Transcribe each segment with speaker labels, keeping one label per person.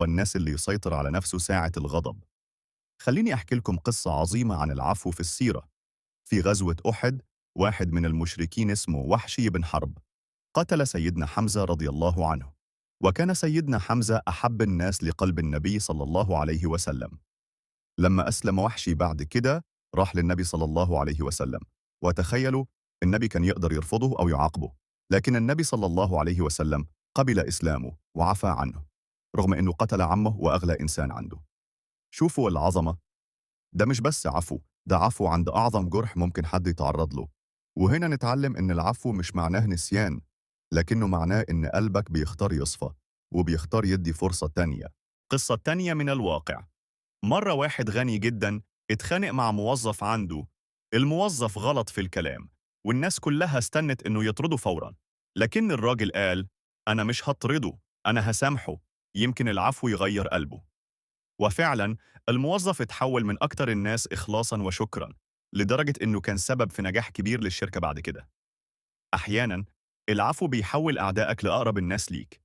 Speaker 1: والناس اللي يسيطر على نفسه ساعة الغضب. خليني أحكي لكم قصة عظيمة عن العفو في السيرة. في غزوة أحد، واحد من المشركين اسمه وحشي بن حرب قتل سيدنا حمزة رضي الله عنه، وكان سيدنا حمزة أحب الناس لقلب النبي صلى الله عليه وسلم. لما أسلم وحشي بعد كده راح للنبي صلى الله عليه وسلم، وتخيلوا، النبي كان يقدر يرفضه أو يعاقبه، لكن النبي صلى الله عليه وسلم قبل إسلامه وعفى عنه، رغم أنه قتل عمه وأغلى إنسان عنده. شوفوا العظمة، ده مش بس عفو، ده عفو عند أعظم جرح ممكن حد يتعرض له. وهنا نتعلم إن العفو مش معناه نسيان، لكنه معناه إن قلبك بيختار يصفى وبيختار يدي فرصة تانية. قصة تانية من الواقع. مرة واحد غني جدا اتخانق مع موظف عنده. الموظف غلط في الكلام، والناس كلها استنت إنه يطرده فورا، لكن الراجل قال: أنا مش هطرده، أنا هسامحه، يمكن العفو يغير قلبه. وفعلا الموظف اتحول من أكتر الناس إخلاصا وشكرا، لدرجة إنه كان سبب في نجاح كبير للشركة بعد كده. أحيانا العفو بيحول أعدائك لأقرب الناس ليك.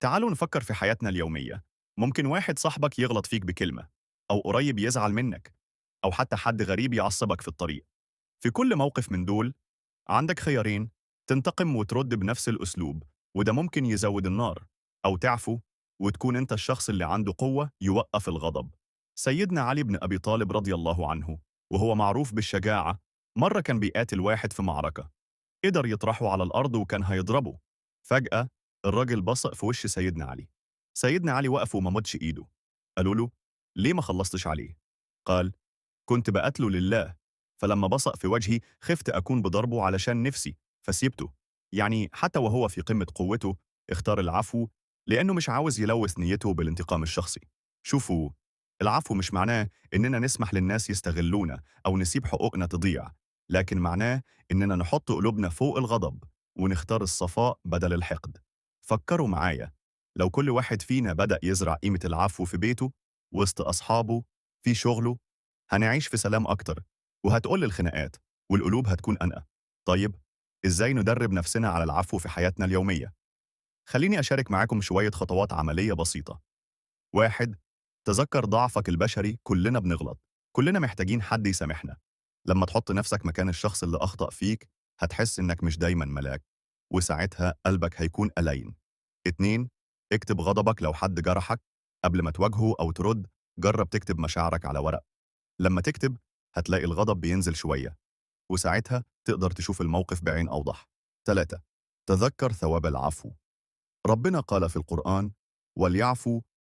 Speaker 1: تعالوا نفكر في حياتنا اليومية. ممكن واحد صاحبك يغلط فيك بكلمة، أو قريب يزعل منك، أو حتى حد غريب يعصبك في الطريق. في كل موقف من دول عندك خيارين: تنتقم وترد بنفس الأسلوب، وده ممكن يزود النار، أو تعفو وتكون أنت الشخص اللي عنده قوة يوقف الغضب. سيدنا علي بن أبي طالب رضي الله عنه، وهو معروف بالشجاعة، مرة كان بيقاتل واحد في معركة، قدر يطرحه على الأرض وكان هيضربه. فجأة الراجل بصق في وش سيدنا علي. سيدنا علي وقف وما مدش إيده. قالوا له: ليه ما خلصتش عليه؟ قال: كنت بقتله لله، فلما بصق في وجهي خفت أكون بضربه علشان نفسي فسيبته. يعني حتى وهو في قمة قوته اختار العفو، لأنه مش عاوز يلوث نيته بالانتقام الشخصي. شوفوا، العفو مش معناه إننا نسمح للناس يستغلونا أو نسيب حقوقنا تضيع، لكن معناه إننا نحط قلوبنا فوق الغضب ونختار الصفاء بدل الحقد. فكروا معايا، لو كل واحد فينا بدأ يزرع قيمة العفو في بيته، وسط أصحابه، في شغله، هنعيش في سلام أكتر، وهتقل الخناقات، والقلوب هتكون أنقى. طيب، إزاي ندرب نفسنا على العفو في حياتنا اليومية؟ خليني أشارك معاكم شوية خطوات عملية بسيطة. واحد، تذكر ضعفك البشري، كلنا بنغلط، كلنا محتاجين حد يسامحنا. لما تحط نفسك مكان الشخص اللي أخطأ فيك هتحس إنك مش دايما ملاك، وساعتها قلبك هيكون ألين. اتنين، اكتب غضبك لو حد جرحك. قبل ما تواجهه أو ترد، جرب تكتب مشاعرك على ورق. لما تكتب هتلاقي الغضب بينزل شوية، وساعتها تقدر تشوف الموقف بعين أوضح. 3، تذكر ثواب العفو. ربنا قال في القرآن: وليعفوا